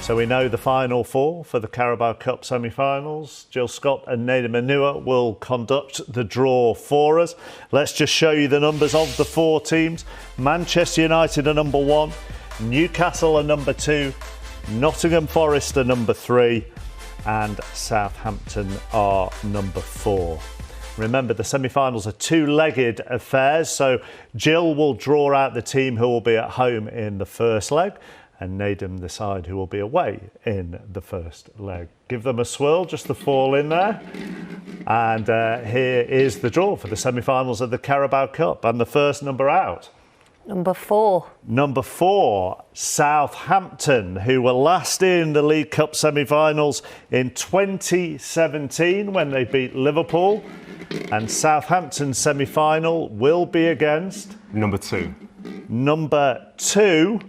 So we know the final four for the Carabao Cup semi-finals. Jill Scott and Nader Manua will conduct the draw for us. Let's just show you the numbers of the four teams. Manchester United are number 1, Newcastle are number 2, Nottingham Forest are number 3, and Southampton are number 4. Remember, the semi-finals are two-legged affairs, so Jill will draw out the team who will be at home in the first leg, and Nadim decide who will be away in the first leg. Give them a swirl just to fall in there. And here is the draw for the semi-finals of the Carabao Cup. And the first number out. Number 4. Number 4, Southampton, who were last in the League Cup semi-finals in 2017 when they beat Liverpool. And Southampton's semi-final will be against... Number 2. Number 2.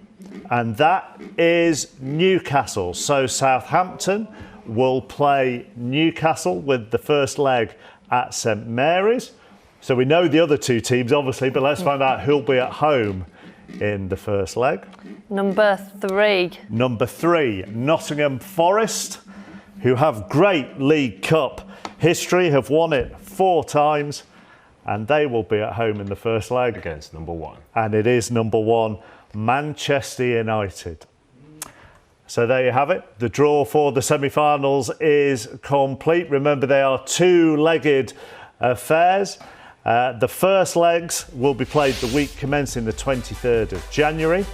And that is Newcastle. So Southampton will play Newcastle with the first leg at St Mary's. So we know the other two teams, obviously, but let's find out who'll be at home in the first leg. Number 3. Number 3, Nottingham Forest, who have great League Cup history, have won it 4 times, and they will be at home in the first leg. Against number 1. And it is number 1. Manchester United. So there you have it. The draw for the semi-finals is complete. Remember, they are two-legged affairs. The first legs will be played the week commencing the 23rd of January,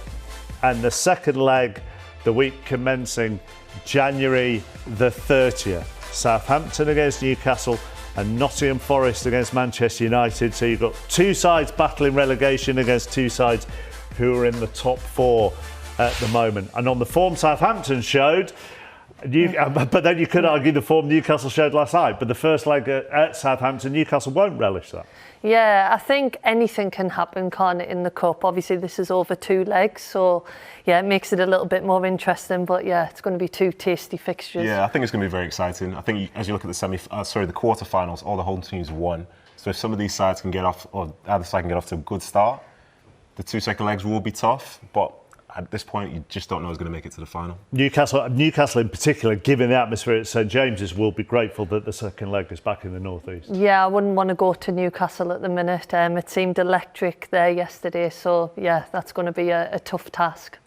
and the second leg the week commencing January the 30th. Southampton against Newcastle and Nottingham Forest against Manchester United. So you've got two sides battling relegation against two sides who are in the top 4 at the moment. And on the form Southampton showed, but then you could argue the form Newcastle showed last night, but the first leg at Southampton, Newcastle won't relish that. Yeah, I think anything can happen, can't it, in the Cup? Obviously, this is over 2 legs, so yeah, it makes it a little bit more interesting, but yeah, it's going to be 2 tasty fixtures. Yeah, I think it's going to be very exciting. I think as you look at the quarter-finals, all the home teams won. So if some of these sides can get off, or either side can get off to a good start, the 2 second legs will be tough, but at this point, you just don't know who's going to make it to the final. Newcastle in particular, given the atmosphere at St James's, will be grateful that the second leg is back in the northeast. Yeah, I wouldn't want to go to Newcastle at the minute. It seemed electric there yesterday, so yeah, that's going to be a tough task.